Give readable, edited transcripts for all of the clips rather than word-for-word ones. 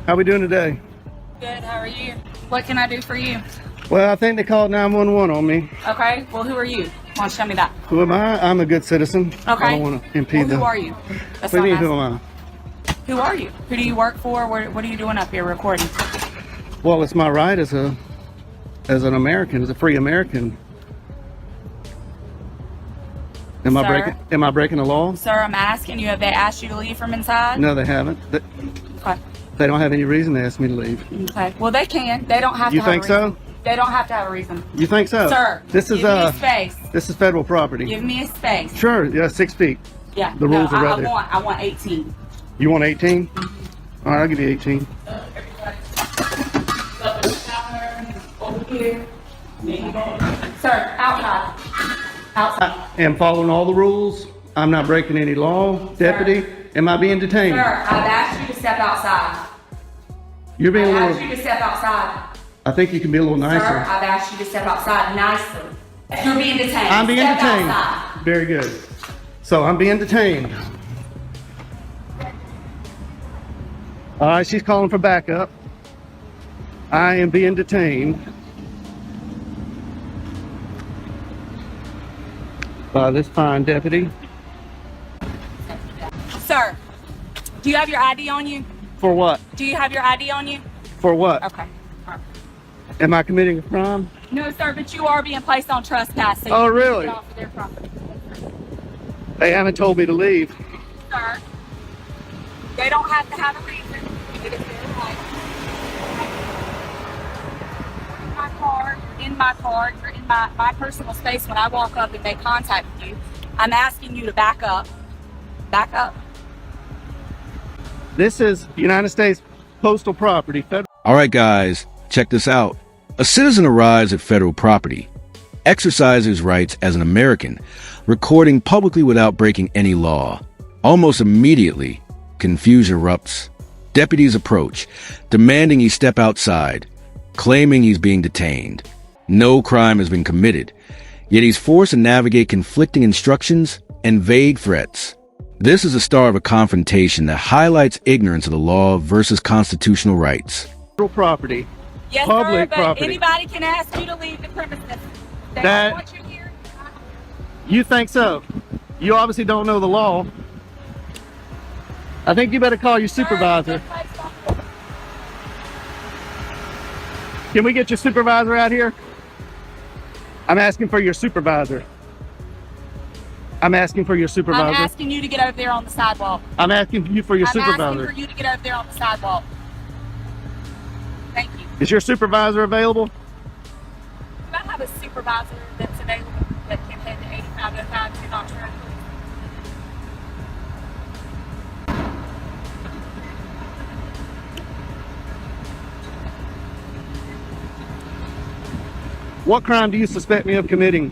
How we doing today? Good, how are you? What can I do for you? Well, I think they called 911 on me. Okay, well, who are you? Why don't you tell me that? Who am I? I'm a good citizen. Okay. I don't want to impede Well, who are you? What That's do you all mean, I'm who am asking. Who are you? Who do you work for? What are you doing up here recording? Well, it's my right as an American, as a free American. Am Sir? I breaking the law? Sir, I'm asking you, have they asked you to leave from inside? No, they haven't. Okay. They don't have any reason to ask me to leave. Okay. Well, they can. They don't have to You have a think reason. so? They don't have to have a reason. You think so? Sir, this is give me a space. This is federal property. Give me a space. Sure, yeah, 6 feet. Yeah. The rules are right there. I want 18. You want 18? All right, I'll give you 18. Over here. Sir, outside. Outside. I am following all the rules. I'm not breaking any law. Deputy, am I being detained? Sir, I've asked you to step outside. You're being a I've little... asked you to step outside. I think you can be a little Sir, nicer. I've asked you to step outside nicely. You're being detained. I'm being Step detained. outside. Very good. So I'm being detained. All right, she's calling for backup. I am being detained by this fine deputy. Sir, do you have your ID on you? For what? Do you have your ID on you? For what? Okay. All right. Am I committing a crime? No, sir, but you are being placed on trespass. So Oh, you need to really? get off of their property. They haven't told me to leave. Sir, they don't have to have a reason. It is their right. You're in my car, you're in my personal space. When I walk up and make contact with you, I'm asking you to back up. Back up. This is United States postal property. Federal. All right, guys, check this out. A citizen arrives at federal property, exercises his rights as an American, recording publicly without breaking any law. Almost immediately, confusion erupts. Deputies approach, demanding he step outside, claiming he's being detained. No crime has been committed, yet he's forced to navigate conflicting instructions and vague threats. This is the start of a confrontation that highlights ignorance of the law versus constitutional rights. Federal property. Yes, Public sir, but property. anybody can ask you to leave the premises. They That- don't want you here. You think so? You obviously don't know the law. I think you better call your supervisor. Can we get your supervisor out here? I'm asking for your supervisor. I'm asking for your I'm supervisor. asking you to get over there on the sidewalk. I'm asking you for your I'm supervisor. asking for you to get over there on the sidewalk. Thank you. Is your supervisor available? Do I have a supervisor that's available that can head to 8505 to Knox Road, please? What crime do you suspect me of committing?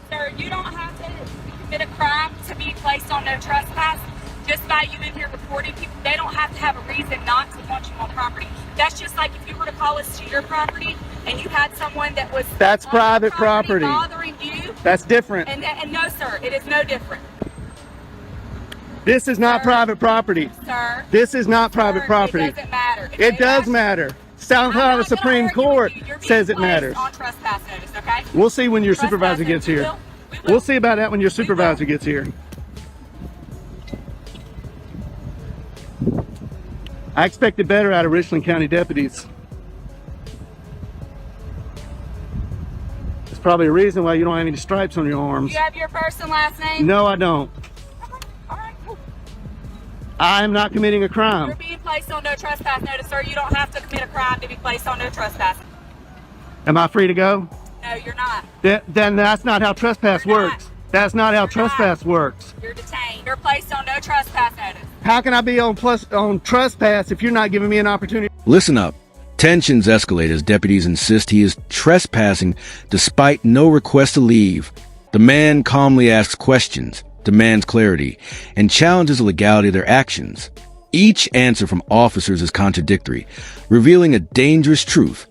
Sir, you don't have to commit a crime to be placed on no trespass. Just by you in here reporting people, they don't have to have a reason not to want you on property. That's just like if you were to call us to your property and you had someone that was That's on private your property. bothering you. That's different. And no, sir, it is no different. This is not Sir. private property. Sir, This is not private sir, property. It doesn't matter. If It they does ask- matter. South I'm Carolina not gonna Supreme argue with Court you. You're being says it placed matters. on trespass notice, okay? We'll see when your Trespass supervisor notice. gets We here. will. We will. We'll see about that when your will. supervisor gets here. I expected better out of Richland County deputies. There's probably a reason why you don't have any stripes on your arms. You have your first and last name? No, I don't. Okay. All right, cool. I am not committing a You're crime. being placed on no trespass notice, sir. You don't have to commit a crime to be placed on no trespass. Am I free to go? No, you're not. Then that's not how trespass You're not. works. That's not how You're trespass not. works. You're detained. You're placed on no trespass notice. How can I be on trespass if you're not giving me an opportunity? Listen up. Tensions escalate as deputies insist he is trespassing despite no request to leave. The man calmly asks questions, demands clarity, and challenges the legality of their actions. Each answer from officers is contradictory, revealing a dangerous truth.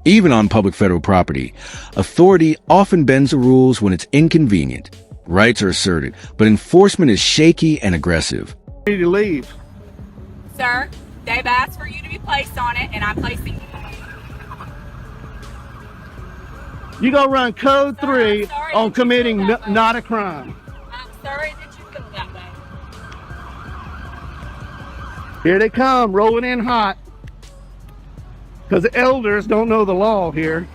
Even on public federal property, authority often bends the rules when it's inconvenient. Rights are asserted, but enforcement is shaky and aggressive. To leave. Sir, They've asked for you to be placed on it, and I'm placing you. You gonna run code Sir, 3 I'm sorry on that you committing feel that way. not a crime. I'm sorry that you feel that way. Here they come, rolling in hot. Because the elders don't know the law here.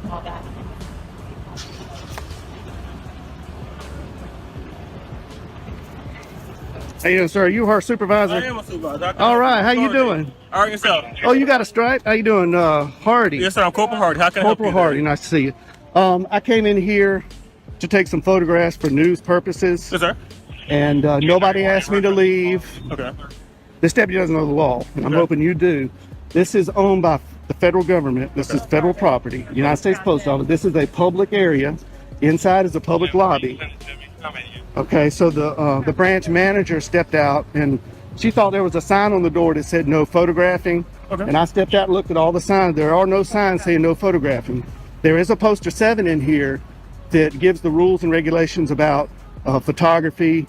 All that. How you doing, sir? Are you our supervisor? I am a supervisor. All right, how you doing? All right, yourself. Oh, you got a stripe? How you doing, Hardy? Yes, sir. I'm Corporal Hardy. How can I help Corporal you? Hardy, nice to see you. I came in here to take some photographs for news purposes, Yes, sir. and nobody asked me to leave. Okay. This deputy doesn't know the law, and I'm Okay. hoping you do. This is owned by the federal government. This is federal property, United States Post Office. This is a public area. Inside is a public lobby. Okay, so the branch manager stepped out, and she thought there was a sign on the door that said no photographing. Okay. And I stepped out and looked at all the signs. There are no signs saying no photographing. There is a poster 7 in here that gives the rules and regulations about photography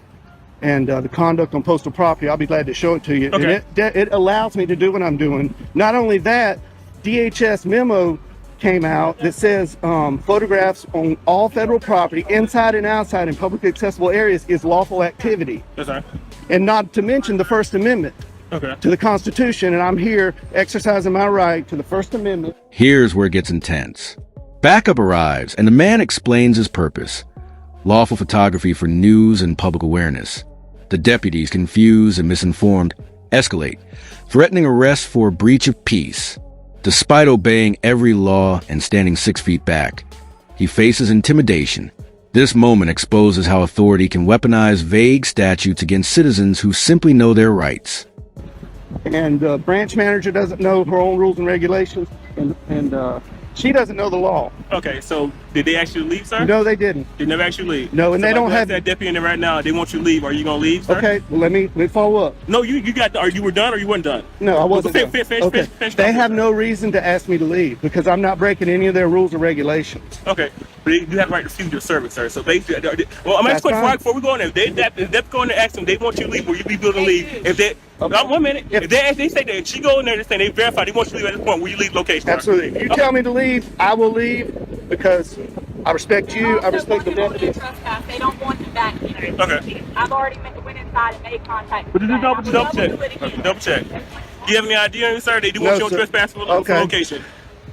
and the conduct on postal property. I'll be glad to show it to you. Okay. And it allows me to do what I'm doing. Not only that, DHS memo came out that says photographs on all federal property, inside and outside in publicly accessible areas, is lawful activity. Yes, sir. And not to mention the First Amendment Okay. to the Constitution, and I'm here exercising my right to the First Amendment. Here's where it gets intense. Backup arrives, and the man explains his purpose: lawful photography for news and public awareness. The deputies, confused and misinformed, escalate, threatening arrest for breach of peace. Despite obeying every law and standing 6 feet back, he faces intimidation. This moment exposes how authority can weaponize vague statutes against citizens who simply know their rights. And the branch manager doesn't know her own rules and regulations, and she doesn't know the law. Okay. So, did they actually leave, sir? No, they didn't. They never actually leave. No, and So they if I don't go ask have- that deputy in there right now. They want you to leave. Are you gonna leave, sir? Okay, well, let me follow up. No, you got. Are you were done or you weren't done? No, I wasn't. Finish, done. finish, Okay, finish they off have this, no reason to ask me to leave because I'm not breaking any of their rules or regulations. Okay, but you have the right to refuse your service, sir. So basically, well, I'm That's asking fine. before we go in there. If they go in there and ask them, they want you to leave, will you be willing to leave? They If they, Okay. 1 minute. If- If they say that she go in there and say they verify, they want you to leave at this point, will you leave location? sir? Absolutely. If you tell me to leave, I will leave because I respect you. I Also, respect the want him on deputies. the trespass. They don't want him back here. Okay. I've already went inside and made contact. But with just them. double I will check. do it again. Double check. Do you have any idea, sir? They do No, want you on sir. trespass for Okay. location.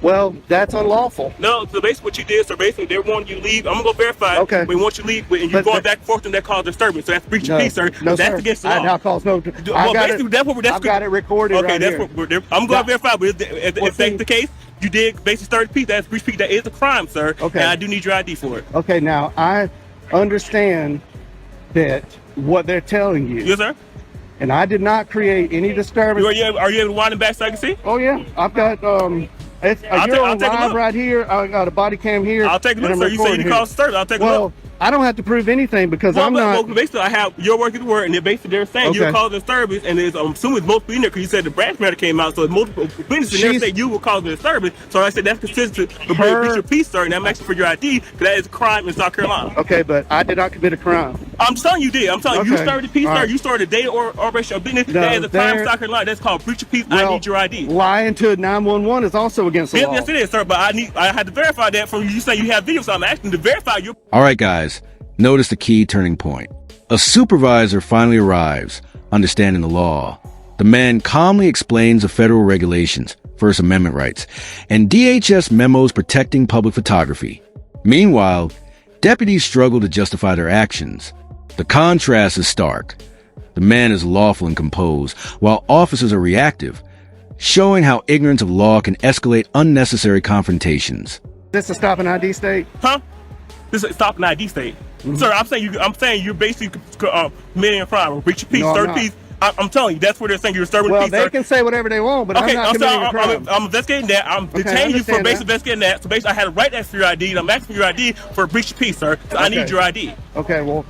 Well, that's unlawful. No, so basically what you did, so basically they want you to leave. I'm gonna go verify. Okay. But once you leave, and you're But going the- back and forth, and that causes disturbance. So that's breach of peace, sir. No, That's sir. against the law. I'll cause no. Well, I got basically, it. that's what that's I've got it recorded Okay, right that's here. what I'm going Yeah. to verify. But if Well, that's the see- case, you did basically stir the peace. That's breach of peace. That is a crime, sir. Okay. And I do need your ID for it. Okay, now I understand that what they're telling you, Yes, sir. and I did not create any disturbance. Are you able to wind them back so I can see? Oh yeah, I've got it's I'll you're I'll on take a live look. right here. I got a body cam here. I'll take a look, and sir. I'm You said you recording called here. service. I'll take a Well, look. I don't have to prove anything because Well, I'm but- not. well, basically, I have your work at the word, and they're saying you're Okay. causing disturbance, and there's, I'm assuming it's multiple in there because you said the branch matter came out, so it's multiple witnesses in there She's- saying you were causing disturbance. So I said that's consistent with Her- breach of peace, sir, and I'm asking for your ID because that is a crime in South Carolina. Okay, but I did not commit a crime. I'm just telling you did. I'm telling you, you Okay. started the peace, All sir. right. You started a data or operation of business. No, that is a crime in there- South Carolina. That's called breach of peace. I need your ID. Lying to 911 is also against the Yes, law. yes, it is, sir. But I had to verify that from you. You saying you have video, so I'm asking to verify your. All right, guys, notice the key turning point. A supervisor finally arrives, understanding the law. The man calmly explains the federal regulations, First Amendment rights, and DHS memos protecting public photography. Meanwhile, deputies struggle to justify their actions. The contrast is stark. The man is lawful and composed, while officers are reactive, showing how ignorance of law can escalate unnecessary confrontations. Is this a stop and ID state? Huh? This is stop an ID state. Mm-hmm. Sir, I'm saying you're basically committing a crime, breach of peace, No, I'm third not. peace. I'm telling you, that's where they're saying you're disturbing the Well, peace, they sir. can say whatever they want, but Okay, I'm not committing a crime. I'm investigating that. I'm detaining you for understand basically that. investigating that. So basically, I had a right to ask for your ID, and I'm asking for your ID for a breach of peace, sir. So I need Okay. your ID. Okay, well,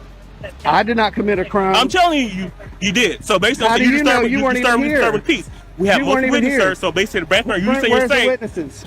I did not commit a crime. I'm telling you, you did. So basically, How do you know? You weren't even here. disturbing peace. We have You weren't multiple even witnesses, here. sir. So basically, the branch manager, you say Where's you're the saying witnesses?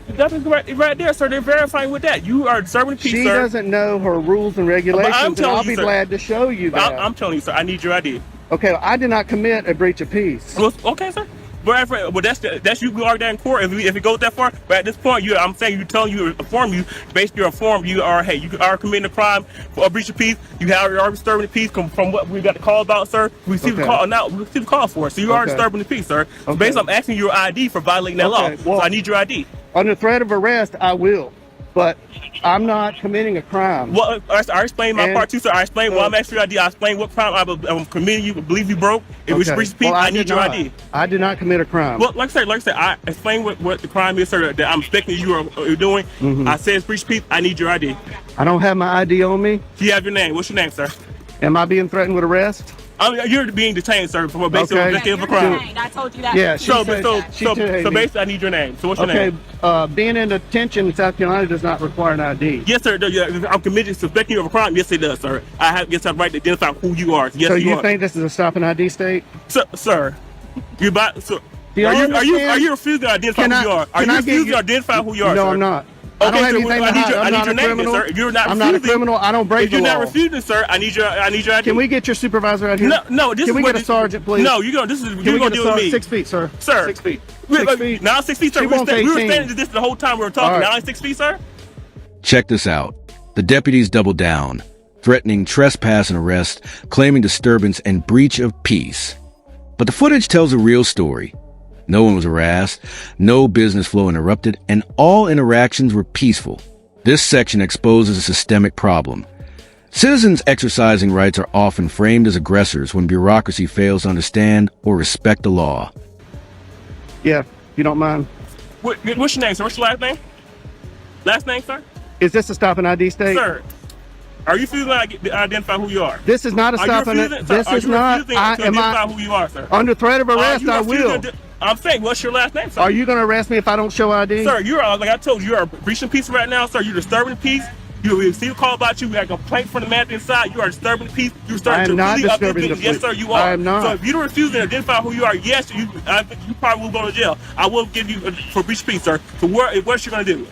that is right there, sir. They're verifying with that. You are disturbing the peace, She sir. doesn't know her rules and regulations, and telling I'll you, be sir. glad to show you that. I'm telling you, sir. I need your ID. Okay, I did not commit a breach of peace. Well, okay, sir. But that's you. We are that in court if it goes that far. But at this point, I'm saying inform you. Basically, you're informed. You are committing a crime for a breach of peace. You are disturbing the peace from what we got the call about, sir. We received the call now. We received the call for it. So you are disturbing the peace, sir. So Okay. basically, I'm asking your ID for violating that law. Well, So I need your ID. Under threat of arrest, I will, but I'm not committing a crime. Well, I explained my And- part too, sir. I explained why I'm asking your ID. I explained what crime I'm committing. You believe you broke. It was breach of peace. Well, I did need your not. ID. I did not commit a crime. Well, like I said, I explained what the crime is, sir, that I'm expecting you are doing. Mm-hmm. I said it's breach of peace. I need your ID. I don't have my ID on me. Do you have your name? What's your name, sir? Am I being threatened with arrest? You're being detained, sir, for basically Okay. investigating of a You're crime. detained. I told you that. Yeah, she So said- she so detained me. basically, I need your name. So what's your Okay, name? being in detention in South Carolina does not require an ID. Yes, sir. I'm committed to suspecting you of a crime. Yes, it does, sir. I have the right to identify who you are. Yes, So you you are. think this is a stop and ID state? Sir, you about so. Do you Are you understand? refusing to identify Can who I- you are? Are can you I get refusing you- to identify who you are, No, sir? I'm not. I Okay, don't have so anything to I need hide. your, I I'm need not your a name, criminal. sir. If you're not I'm not a refusing, criminal. I don't break if you're the not law. refusing, sir, I need your ID. Can we get your supervisor out here? No. This Can is we what get a sergeant, please? No, you're gonna. This is Can you're we gonna get a deal with me, 6 feet, sir? sir. 6 feet. Wait, 6 feet. Now 6 feet, sir. She We were won't standing take this the whole time we were talking. All right. Now 6 feet, sir. Check this out. The deputies doubled down, threatening trespass and arrest, claiming disturbance and breach of peace. But the footage tells a real story. No one was harassed, no business flow interrupted, and all interactions were peaceful. This section exposes a systemic problem. Citizens exercising rights are often framed as aggressors when bureaucracy fails to understand or respect the law. Yeah, you don't mind. What's your name, sir? What's your last name? Last name, sir? Is this a stop and ID state? Sir, are you refusing to identify who you are? This is not a Are you stop and refusing, sir, this are is you not. refusing I to am identify who you are, sir? under threat of Are arrest. you I refusing will. to- I'm saying, what's your last name, sir? Are you going to arrest me if I don't show ID? Sir, you are, like I told you, you are breaching peace right now, sir. You're disturbing the peace. You receive a call about you. We had a complaint from the man inside. You are disturbing the peace. You're starting I am to not really disturbing upend the things. Yes, peace. sir, you are. I am not. So if you don't refuse to identify who you are, yes, I think you probably will go to jail. I will give you for breach of peace, sir. So what's you going to do?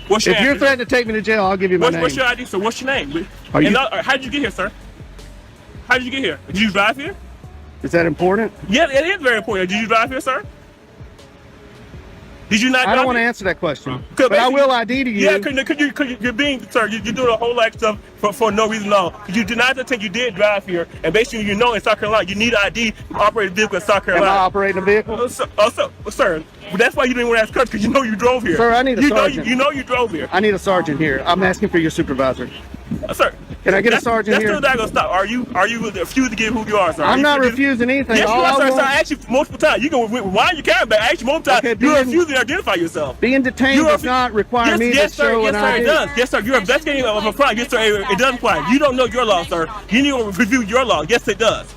What's your If you're answer? threatening to take me to jail, I'll give you my name. What's your ID, sir? What's your name? Are you- How did you get here, sir? How did you get here? Did you drive here? Is that important? Yeah, it is very important. Did you drive here, sir? Did you not? I don't drive want to here? answer that question. Cause But I basically- will ID to you. Yeah, cause you're being, sir, you're doing a whole lot of stuff for no reason at all. You denied the thing you did drive here, and basically you know in South Carolina you need ID to operate a vehicle in South Am I Carolina. operating a vehicle? Sir, that's why you didn't want to ask cuts, because you know you drove here. Sir, I need a you know, sergeant. you know you drove here. I need a sergeant here. I'm asking for your supervisor. Sir, Can I get a sergeant that's here? still not gonna stop. Are you refusing to give who you are, sir? I'm not refusing anything. Yes, you All are, sir. I Sir, I want, asked you multiple times. You can rewind your camera back. I asked you multiple times. Okay, You're being- refusing to identify yourself. being detained does not require me to show yes, an sir, ID. it does. Yes, sir, you're investigating of a crime. Yes, sir, it does apply. You don't know your law, sir. You need to review your law. Yes, it does.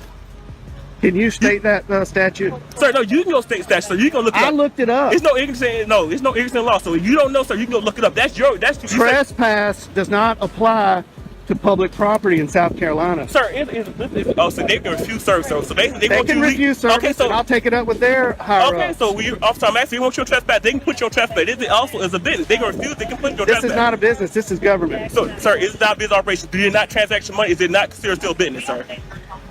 Can you state that statute? Sir, no, you can go state statute, so you can look it up. I looked it up. It's no ignorance in law, so if you don't know, sir, you can go look it up. That's you say- Trespass does not apply to public property in South Carolina. Sir, so they can refuse service, so basically They want can you refuse service, Okay, so and I'll take it up with their higher okay, ups. so officer, I'm asking, you want your trespass? They can put your trespass. This also is a business. They can refuse. They can put your This trespass. is not a business. This is government. So, sir, it's not a business operation. Do you not transaction money? Is it not considered still business, sir?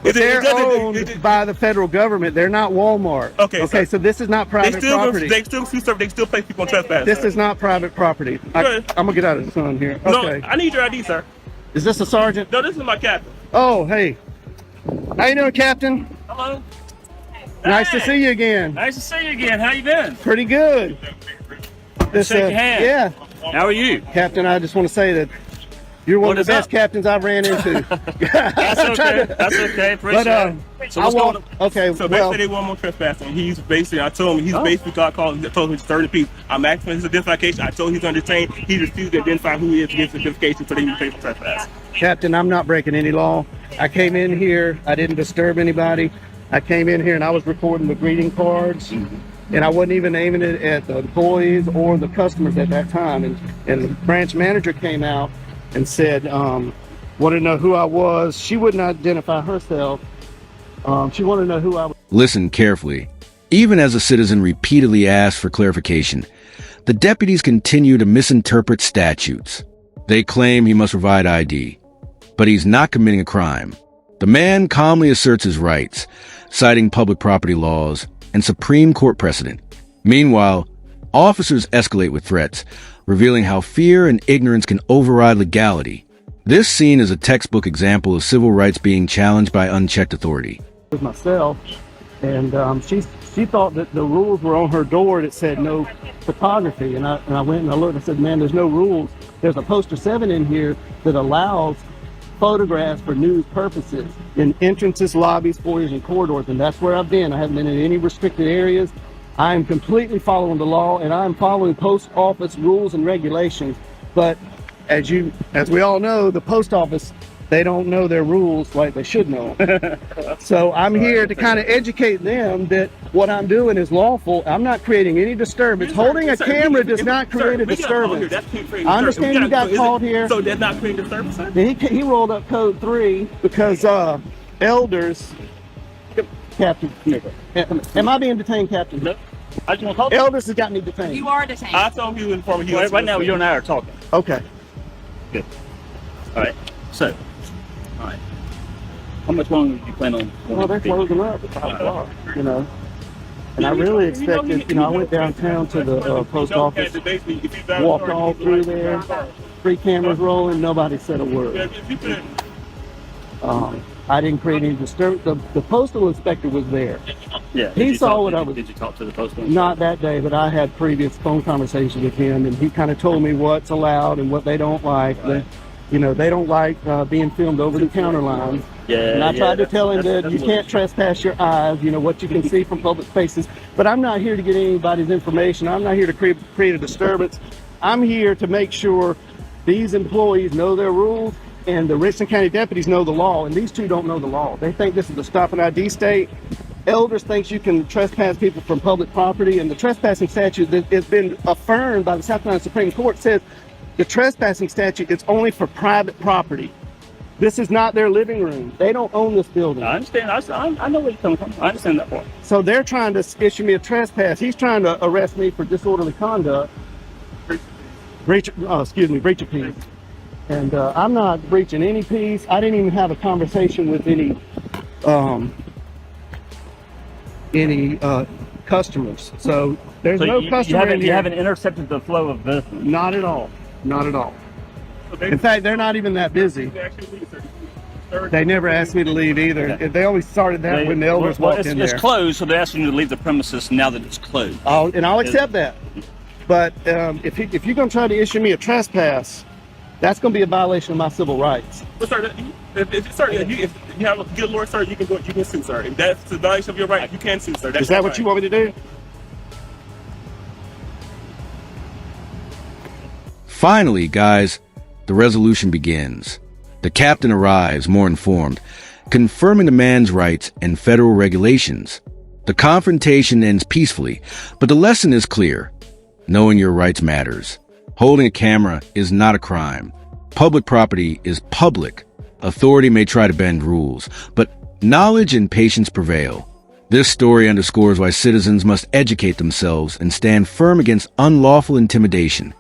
Is They're owned by the federal government. They're not Walmart. Okay, Okay. sir. So this is not private property. They still place people on trespass. This sir. is not private property. Good. I'm gonna get out of the sun here. Okay. No, I need your ID, sir. Is this a sergeant? No, this is my captain. Oh, hey. How you doing, Captain? Hello. Nice to Hey. see you again. Nice to see you again. How you been? Pretty good. This, Shake your hand. Yeah, How are you? Captain. I just want to say that you're one What of the is best up? captains I've ran into. That's okay. That's okay. Appreciate But it. I want. Okay. So well, basically, they want more trespassing. He's basically, I told him, he's basically got called, told him he's 30 people. I'm asking for his identification. I told him he's undertained. He refused to identify who he is to get his identification, so they can pay for trespass. Captain, I'm not breaking any law. I came in here. I didn't disturb anybody. I came in here and I was recording the greeting cards, and I wasn't even aiming it at the employees or the customers at that time. And the branch manager came out and said, wanted to know who I was. She wouldn't identify herself. She wanted to know who I was. Listen carefully. Even as a citizen repeatedly asked for clarification, the deputies continue to misinterpret statutes. They claim he must provide ID, but he's not committing a crime. The man calmly asserts his rights, citing public property laws and Supreme Court precedent. Meanwhile, officers escalate with threats, revealing how fear and ignorance can override legality. This scene is a textbook example of civil rights being challenged by unchecked authority. With myself, and she thought that the rules were on her door that said no photography, and I went and I looked and I said, man, there's no rules. There's a poster 7 in here that allows photographs for news purposes in entrances, lobbies, foyers, and corridors, and that's where I've been. I haven't been in any restricted areas. I am completely following the law, and I'm following post office rules and regulations. But as we all know, the post office, they don't know their rules like they should know. So I'm here to kind of educate them that what I'm doing is lawful. I'm not creating any disturbance. Holding a camera does not create a disturbance. I understand you got called here. So that's not creating disturbance, sir? He rolled up code 3 because elders, Captain. Am I being detained, Captain? No. I just want to talk. Elders has got me detained. You are detained. I told you in front of you. Right now, you and I are talking. Okay. Good. All right. So, all right. How much longer do you plan on? Well, they're closing up at 5 o'clock, you know. And I really expected, I went downtown to the post office, walked all through there, 3 cameras rolling, nobody said a word. I didn't create any disturbance. The postal inspector was there. Yeah. He saw what I was. Did you talk to the postal? Not that day, but I had previous phone conversations with him, and he kind of told me what's allowed and what they don't like. Right. They don't like being filmed over the counter lines. Yeah. And I tried to tell him that that's you can't trespass your eyes, what you can see from public spaces. But I'm not here to get anybody's information. I'm not here to create a disturbance. I'm here to make sure these employees know their rules and the Richland County deputies know the law, and these two don't know the law. They think this is a stop and ID state. Elders thinks you can trespass people from public property, and the trespassing statute that has been affirmed by the South Carolina Supreme Court says the trespassing statute is only for private property. This is not their living room. They don't own this building. I understand. I know where you're coming from. I understand that part. So they're trying to issue me a trespass. He's trying to arrest me for disorderly conduct. Breach of peace. And I'm not breaching any peace. I didn't even have a conversation with any customers. So there's no customer in here. You haven't intercepted the flow of business. Not at all. Not at all. In fact, they're not even that busy. They never asked me to leave either. Okay. They always started that when the elders walked in there. It's closed, so they're asking you to leave the premises now that it's closed. I'll accept that. But if you're going to try to issue me a trespass, that's going to be a violation of my civil rights. But sir, if you have a good lawyer, sir, you can sue, sir. If that's a violation of your right, you can sue, sir. Is that what you want me to do? Finally, guys, the resolution begins. The captain arrives, more informed, confirming the man's rights and federal regulations. The confrontation ends peacefully, but the lesson is clear. Knowing your rights matters. Holding a camera is not a crime. Public property is public. Authority may try to bend rules, but knowledge and patience prevail. This story underscores why citizens must educate themselves and stand firm against unlawful intimidation.